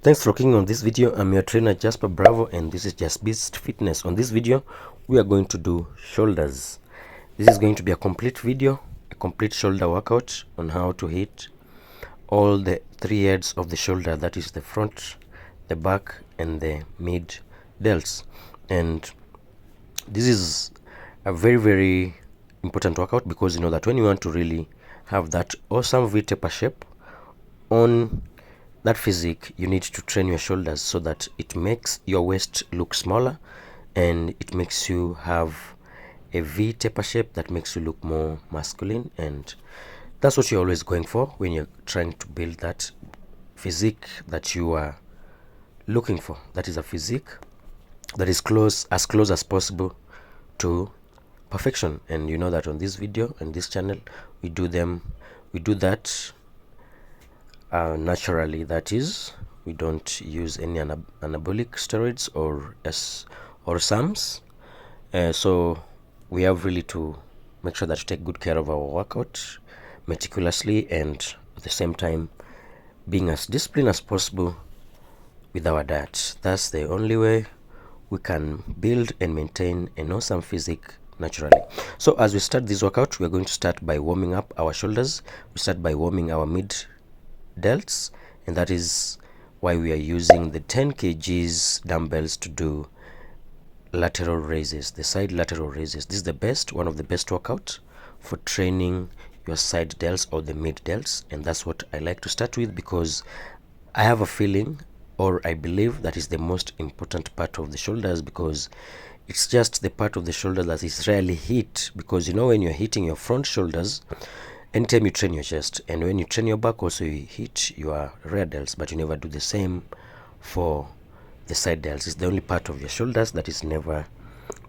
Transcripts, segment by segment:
Thanks for clicking on this video. I'm your trainer Jasper Bravo and this is Just Beast Fitness. On this video we are going to do shoulders. This is going to be a complete video, a complete shoulder workout on how to hit all the three heads of the shoulder, that is the front, the back and the mid delts. And this is a very important workout because you know that when you want to really have that awesome V-taper shape on that physique, you need to train your shoulders so that it makes your waist look smaller and it makes you have a V-taper shape that makes you look more masculine, and that's what you're always going for when you're trying to build that physique that you are looking for. That is a physique that is close as possible to perfection. And you know that on this video and this channel we do that naturally. That is, we don't use any anabolic steroids or SAMs. So we have really to make sure that we take good care of our workout meticulously, and at the same time being as disciplined as possible with our diet. That's the only way we can build and maintain an awesome physique naturally. So as we start this workout, we are going to start by warming up our shoulders. We start by warming our mid delts, and that is why we are using the 10 kgs dumbbells to do lateral raises, the side lateral raises. This is one of the best workouts for training your side delts or the mid delts, and that's what I like to start with because I have a feeling, or I believe, that is the most important part of the shoulders, because it's just the part of the shoulder that is rarely hit. Because you know, when you're hitting your front shoulders, anytime you train your chest, and when you train your back also, you hit your rear delts, but you never do the same for the side delts. It's the only part of your shoulders that is never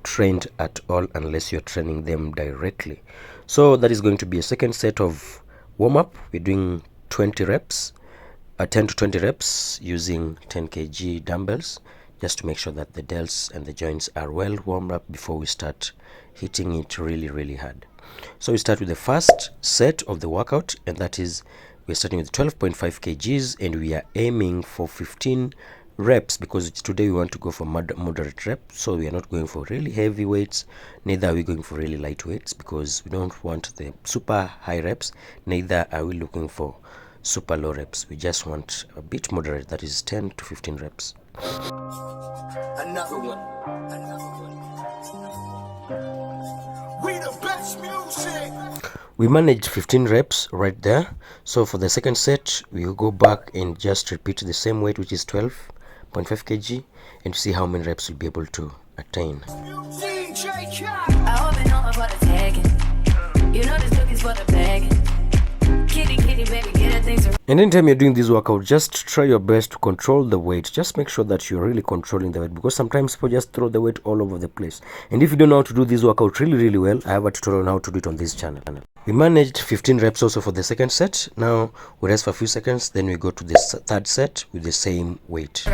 trained at all unless you're training them directly. So that is going to be a second set of warm-up. We're doing 20 reps, 10 to 20 reps using 10 kg dumbbells, just to make sure that the delts and the joints are well warmed up before we start hitting it really hard. So we start with the first set of the workout, and that is, we're starting with 12.5 kgs and we are aiming for 15 reps because today we want to go for moderate reps. So we are not going for really heavy weights, neither are we going for really light weights because we don't want the super high reps, neither are we looking for super low reps. We just want a bit moderate, that is 10 to 15 reps. Another one. We the best music. We managed 15 reps right there. So for the second set, we will go back and just repeat the same weight, which is 12.5 kg, and see how many reps we'll be able to attain. And anytime you're doing this workout, just try your best to control the weight. Just make sure that you're really controlling the weight, because sometimes people just throw the weight all over the place. And if you don't know how to do this workout really well, I have a tutorial on how to do it on this channel. We managed 15 reps also for the second set. Now we rest for a few seconds, then we go to the third set with the same weight.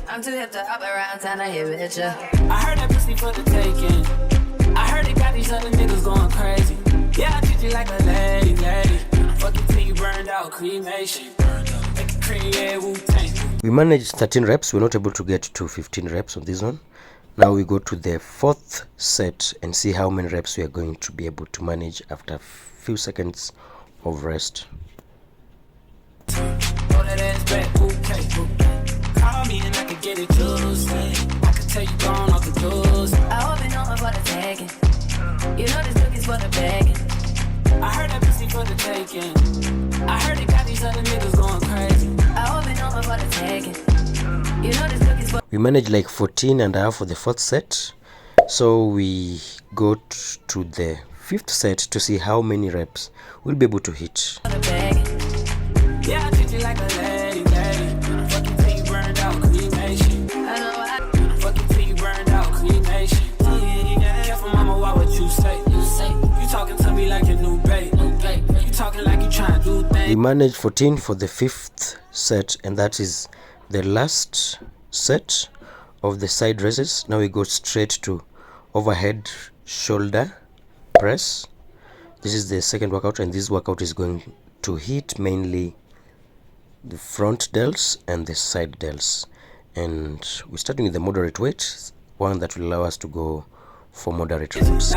I'm too hip to hop around town, I hear it, yeah. I heard that pussy for the taking. I heard they got these other niggas going crazy. Yeah, I treat you like a lady. Fuck you till you burned out, cremation. Make it create Wu-Tang. We managed 13 reps. We're not able to get to 15 reps on this one. Now we go to the fourth set and see how many reps we are going to be able to manage after a few seconds of rest. Me and I could get it Tuesday. I could tell you gone off the doors. I hope you know for the taking. You know this cookie's for the begging. I heard that pussy for the taking. I heard they got these other niggas going crazy. I hope you know for the taking. You know this cookie's for. We managed like 14 and a half for the fourth set. So we go to the fifth set to see how many reps we'll be able to hit. Yeah, I treat you like a lady. Fuck you till you burned out, cremation. I know I fuck you till you burned out, cremation. Careful, mama, why what you say? You talking to me like a new babe. You talking like you trying to do things. We managed 14 for the fifth set, and that is the last set of the side raises. Now we go straight to overhead shoulder press. This is the second workout, and this workout is going to hit mainly the front delts and the side delts, and we're starting with the moderate weight, one that will allow us to go for moderate reps.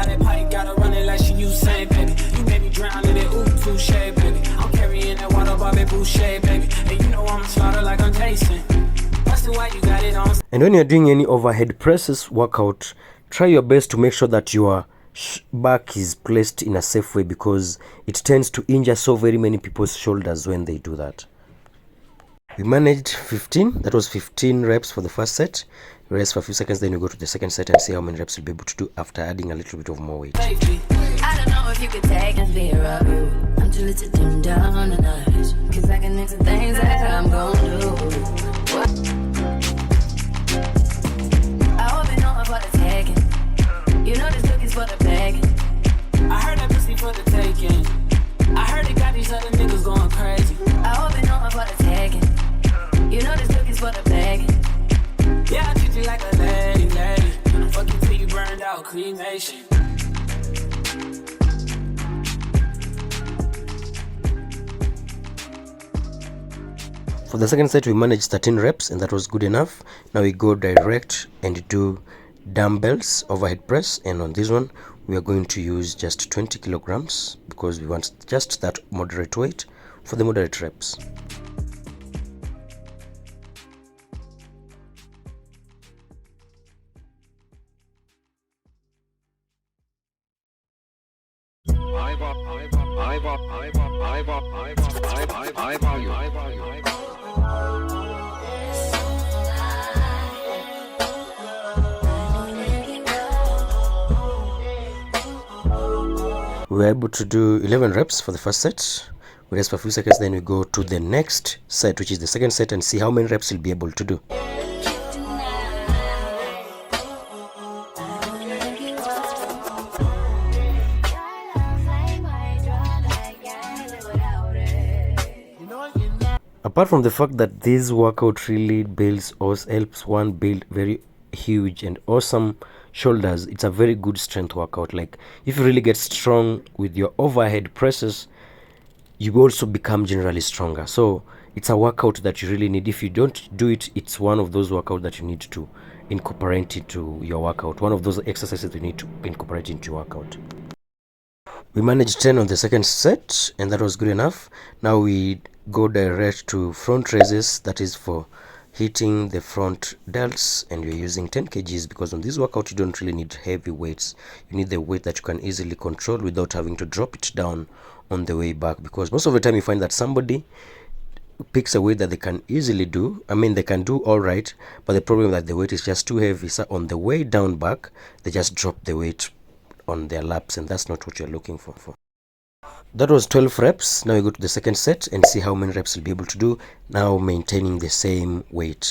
And when you're doing any overhead presses workout, try your best to make sure that your back is placed in a safe way, because it tends to injure so very many people's shoulders when they do that. We managed 15. That was 15 reps for the first set. Rest for a few seconds, then you go to the second set and see how many reps you'll be able to do after adding a little bit of more weight. I don't know if you could take and be right. I'm too little to dim down the night, cause I can into things that I'm gonna do. I hope you know I'm for the taking. You know this cookies for the begging. I heard that pussy for the taking. I heard it got these other niggas going crazy. I hope you know I'm for the taking. You know this cookies for the begging. Yeah, I treat you like a lady, lady. Fuck you till you burned out, cremation. For the second set, we managed 13 reps, and that was good enough. Now we go direct and do dumbbells overhead press, and on this one we are going to use just 20 kilograms because we want just that moderate weight for the moderate reps. We were able to do 11 reps for the first set. We rest for a few seconds, then we go to the next set, which is the second set, and see how many reps we'll be able to do. Apart from the fact that this workout really builds or helps one build very huge and awesome shoulders, it's a very good strength workout. Like, if you really get strong with your overhead presses, you also become generally stronger. So it's a workout that you really need. If you don't do it, it's one of those workouts that you need to incorporate into your workout, one of those exercises you need to incorporate into your workout. We managed 10 on the second set, and that was good enough. Now we go direct to front raises, that is for hitting the front delts, and you're using 10 kgs because on this workout you don't really need heavy weights. You need the weight that you can easily control without having to drop it down on the way back, because most of the time you find that somebody picks a weight that they can easily do. I mean, they can do all right, but the problem is that the weight is just too heavy, so on the way down back they just drop the weight on their laps, and that's not what you're looking for. That was 12 reps. Now we go to the second set and see how many reps you'll be able to do, now maintaining the same weight.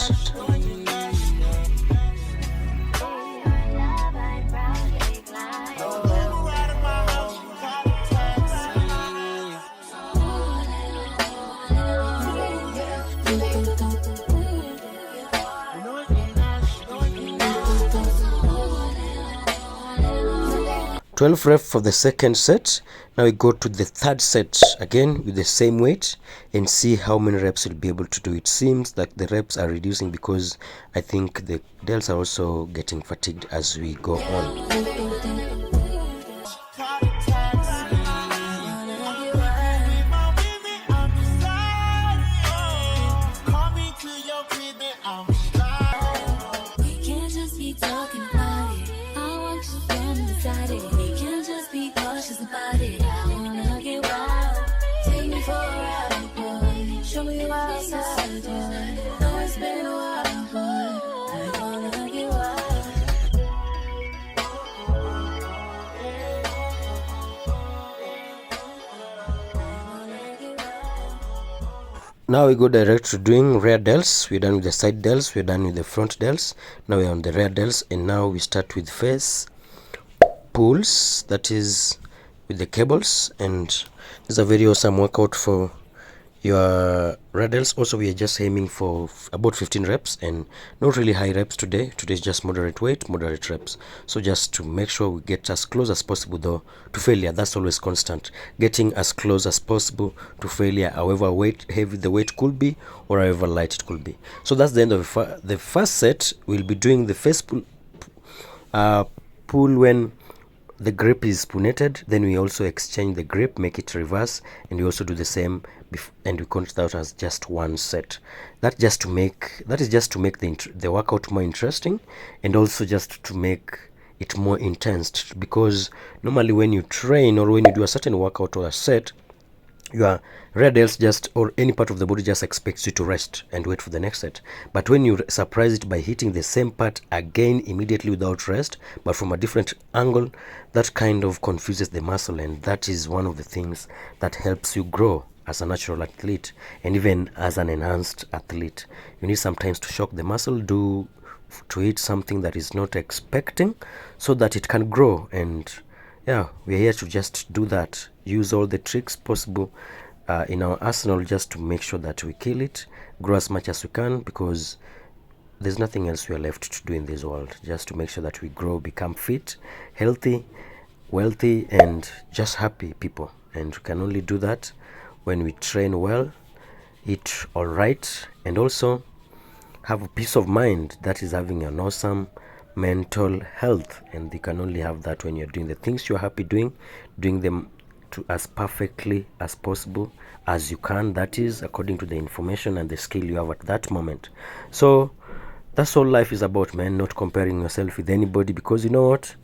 12 reps for the second set. Now we go to the third set again with the same weight and see how many reps you'll be able to do. It seems that the reps are reducing because I think the delts are also getting fatigued as we go on. Now we go direct to doing rear delts. We're done with the side delts, we're done with the front delts. Now we're on the rear delts, and now we start with face pulls, that is with the cables. And this is a very awesome workout for your radels. Also, we are just aiming for about 15 reps and not really high reps today. Today is just moderate weight, moderate reps. So just to make sure we get as close as possible though to failure. That's always constant. Getting as close as possible to failure, however heavy the weight could be or however light it could be. So that's the end of the first set. We'll be doing the first pull when the grip is punated. Then we also exchange the grip, make it reverse, and we also do the same, and we count that as just one set. That is just to make the workout more interesting, and also just to make it more intense, because normally when you train or when you do a certain workout or a set, your radels just, or any part of the body just expects you to rest and wait for the next set. But when you surprise it by hitting the same part again immediately without rest, but from a different angle, that kind of confuses the muscle, and that is one of the things that helps you grow as a natural athlete and even as an enhanced athlete. You need sometimes to shock the muscle, to hit something that is not expecting, so that it can grow. And yeah, we're here to just do that, use all the tricks possible in our arsenal just to make sure that we kill it, grow as much as we can, because there's nothing else we are left to do in this world, just to make sure that we grow, become fit, healthy, wealthy, and just happy people. And we can only do that when we train well, eat all right, and also have a peace of mind. That is having an awesome mental health, and you can only have that when you're doing the things you're happy doing them to as perfectly as possible as you can, that is according to the information and the skill you have at that moment. So that's all life is about, man. Not comparing yourself with anybody, because you know what,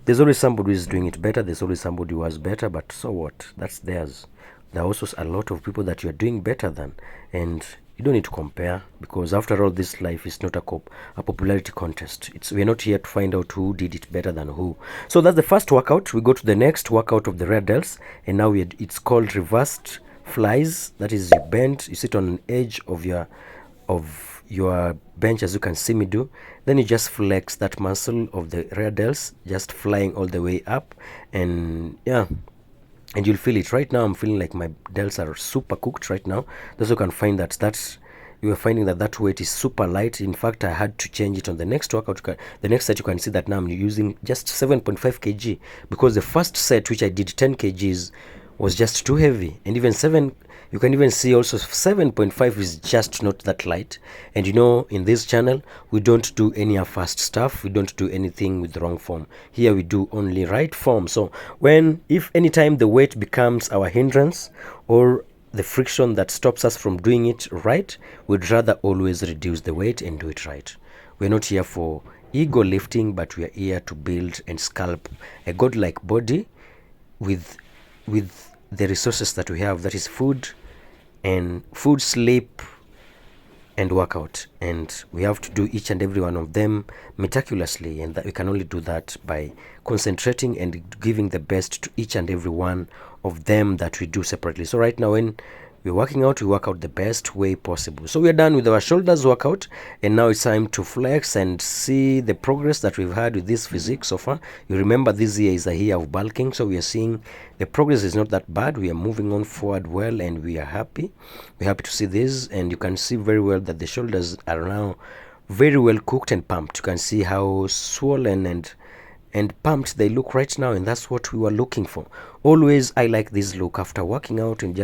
there's always somebody who is doing it better, there's always somebody who has better, but so what, that's theirs. There are also a lot of people that you're doing better than, and you don't need to compare, because after all, this life is not a popularity contest. We're not here to find out who did it better than who. So that's the first workout. We go to the next workout of the radels, and now it's called reversed flies. That is, you bend, you sit on an edge of your bench, as you can see me do. Then you just flex that muscle of the radels, just flying all the way up, and yeah, and you'll feel it. Right now I'm feeling like my delts are super cooked right now. Those who can find that you are finding that weight is super light. In fact, I had to change it on the next workout. The next set, you can see that now I'm using just 7.5 kg, because the first set, which I did 10 kgs, was just too heavy. And even 7, you can even see also 7.5 is just not that light. And you know, in this channel, we don't do any fast stuff. We don't do anything with the wrong form. Here we do only right form. So if anytime the weight becomes our hindrance or the friction that stops us from doing it right, we'd rather always reduce the weight and do it right. We're not here for ego lifting, but we are here to build and sculpt a godlike body with the resources that we have, that is food, sleep, and workout. And we have to do each and every one of them meticulously, and that we can only do that by concentrating and giving the best to each and every one of them that we do separately. So right now, when we're working out, we work out the best way possible. So we're done with our shoulders workout, and now it's time to flex and see the progress that we've had with this physique so far. You remember, this year is a year of bulking, so we are seeing the progress is not that bad. We are moving on forward well, and we are happy. We're happy to see this, and you can see very well that the shoulders are now very well cooked and pumped. You can see how swollen and pumped they look right now, and that's what we were looking for. Always I like this look after working out, and you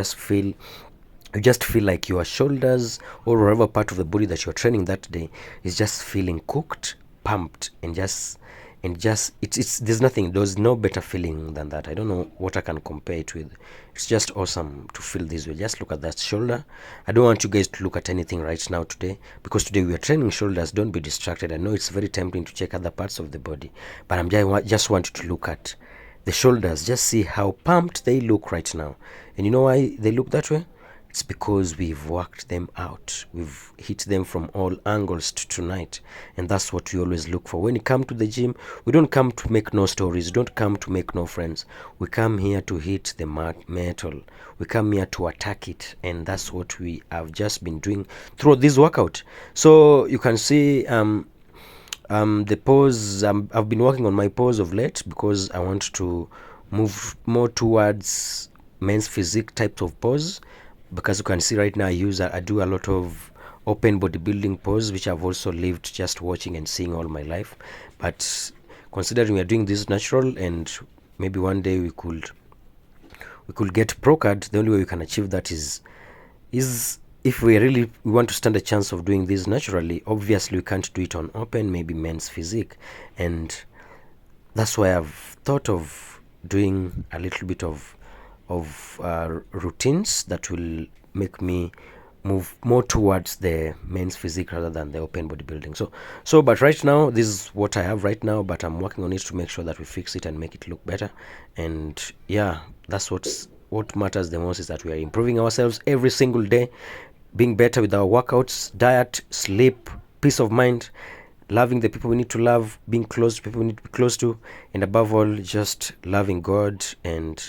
just feel like your shoulders or whatever part of the body that you're training that day is just feeling cooked, pumped, and just there's no better feeling than that. I don't know what I can compare it with. It's just awesome to feel this way. Just look at that shoulder. I don't want you guys to look at anything right now today, because today we are training shoulders. Don't be distracted. I know it's very tempting to check other parts of the body, but just want you to look at the shoulders. Just see how pumped they look right now. And you know why they look that way? It's because we've worked them out. We've hit them from all angles tonight. And that's what we always look for. When you come to the gym, we don't come to make no stories. We don't come to make no friends. We come here to hit the metal. We come here to attack it. And that's what we have just been doing throughout this workout. So you can see the pose. I've been working on my pose of late, because I want to move more towards men's physique types of pose. because you can see right now I do a lot of open bodybuilding pose, which I've also lived just watching and seeing all my life. But considering we are doing this natural, and maybe one day we could get pro card, the only way we can achieve that is if we want to stand a chance of doing this naturally. Obviously we can't do it on open, maybe men's physique, and that's why I've thought of doing a little bit of routines that will make me move more towards the men's physique rather than the open bodybuilding. But right now this is what I have right now, but I'm working on it to make sure that we fix it and make it look better. And yeah, that's what matters the most, is that we are improving ourselves every single day, being better with our workouts, diet, sleep, peace of mind, loving the people we need to love, being close to people we need to be close to, and above all, just loving God. And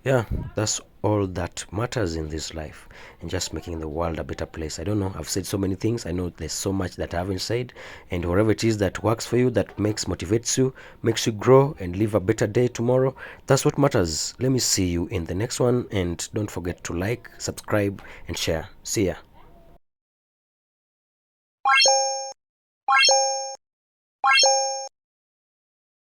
yeah, that's all that matters in this life, and just making the world a better place. I don't know, I've said so many things. I know there's so much that I haven't said, and whatever it is that works for you, that motivates you, makes you grow and live a better day tomorrow, that's what matters. Let me see you in the next one, and don't forget to like, subscribe, and share. See ya.